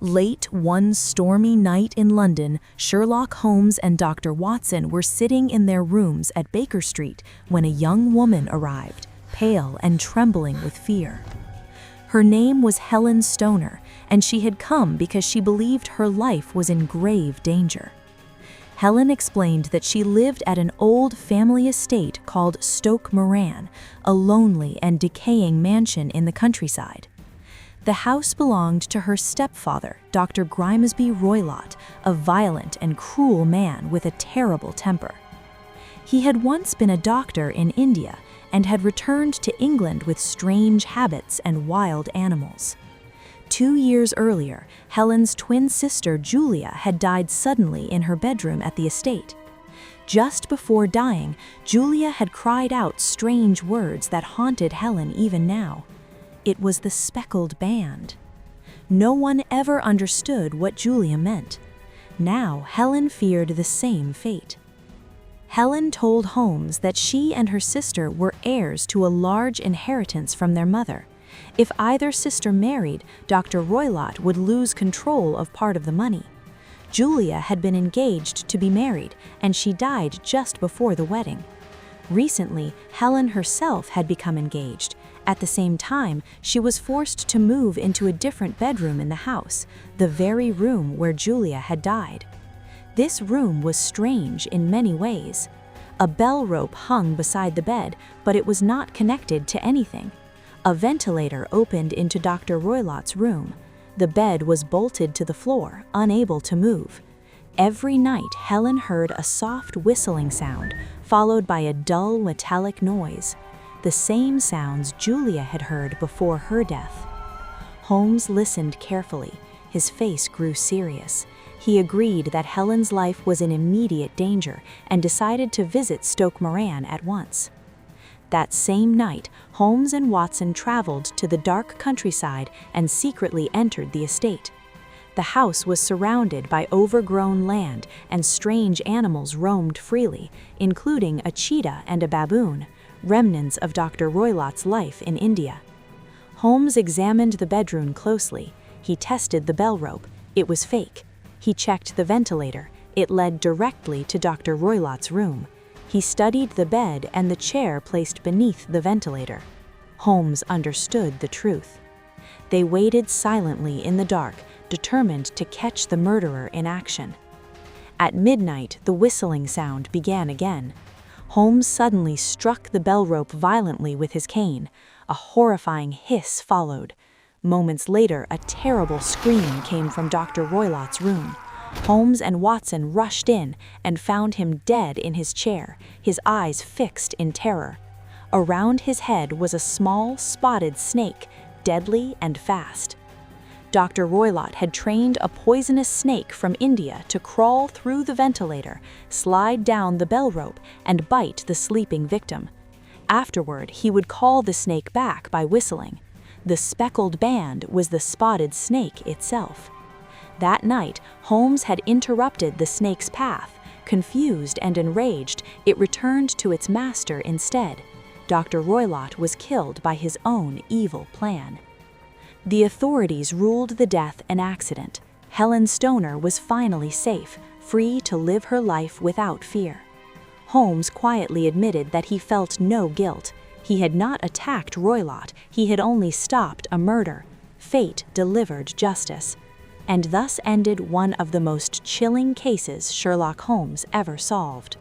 Late one stormy night in London, Sherlock Holmes and Dr. Watson were sitting in their rooms at Baker Street when a young woman arrived, pale and trembling with fear. Her name was Helen Stoner, and she had come because she believed her life was in grave danger. Helen explained that she lived at an old family estate called Stoke Moran, a lonely and decaying mansion in the countryside. The house belonged to her stepfather, Dr. Grimesby Roylott, a violent and cruel man with a terrible temper. He had once been a doctor in India and had returned to England with strange habits and wild animals. 2 years earlier, Helen's twin sister Julia had died suddenly in her bedroom at the estate. Just before dying, Julia had cried out strange words that haunted Helen even now. It was the Speckled Band. No one ever understood what Julia meant. Now Helen feared the same fate. Helen told Holmes that she and her sister were heirs to a large inheritance from their mother. If either sister married, Dr. Roylott would lose control of part of the money. Julia had been engaged to be married, and she died just before the wedding. Recently, Helen herself had become engaged. At the same time, she was forced to move into a different bedroom in the house, the very room where Julia had died. This room was strange in many ways. A bell rope hung beside the bed, but it was not connected to anything. A ventilator opened into Dr. Roylott's room. The bed was bolted to the floor, unable to move. Every night, Helen heard a soft whistling sound, followed by a dull metallic noise. The same sounds Julia had heard before her death. Holmes listened carefully. His face grew serious. He agreed that Helen's life was in immediate danger and decided to visit Stoke Moran at once. That same night, Holmes and Watson traveled to the dark countryside and secretly entered the estate. The house was surrounded by overgrown land, and strange animals roamed freely, including a cheetah and a baboon, remnants of Dr. Roylott's life in India. Holmes examined the bedroom closely. He tested the bell rope. It was fake. He checked the ventilator. It led directly to Dr. Roylott's room. He studied the bed and the chair placed beneath the ventilator. Holmes understood the truth. They waited silently in the dark, determined to catch the murderer in action. At midnight, the whistling sound began again. Holmes suddenly struck the bell rope violently with his cane. A horrifying hiss followed. Moments later, a terrible scream came from Dr. Roylott's room. Holmes and Watson rushed in and found him dead in his chair, his eyes fixed in terror. Around his head was a small, spotted snake, deadly and fast. Dr. Roylott had trained a poisonous snake from India to crawl through the ventilator, slide down the bell rope, and bite the sleeping victim. Afterward, he would call the snake back by whistling. The Speckled Band was the spotted snake itself. That night, Holmes had interrupted the snake's path. Confused and enraged, it returned to its master instead. Dr. Roylott was killed by his own evil plan. The authorities ruled the death an accident. Helen Stoner was finally safe, free to live her life without fear. Holmes quietly admitted that he felt no guilt. He had not attacked Roylott, he had only stopped a murder. Fate delivered justice. And thus ended one of the most chilling cases Sherlock Holmes ever solved.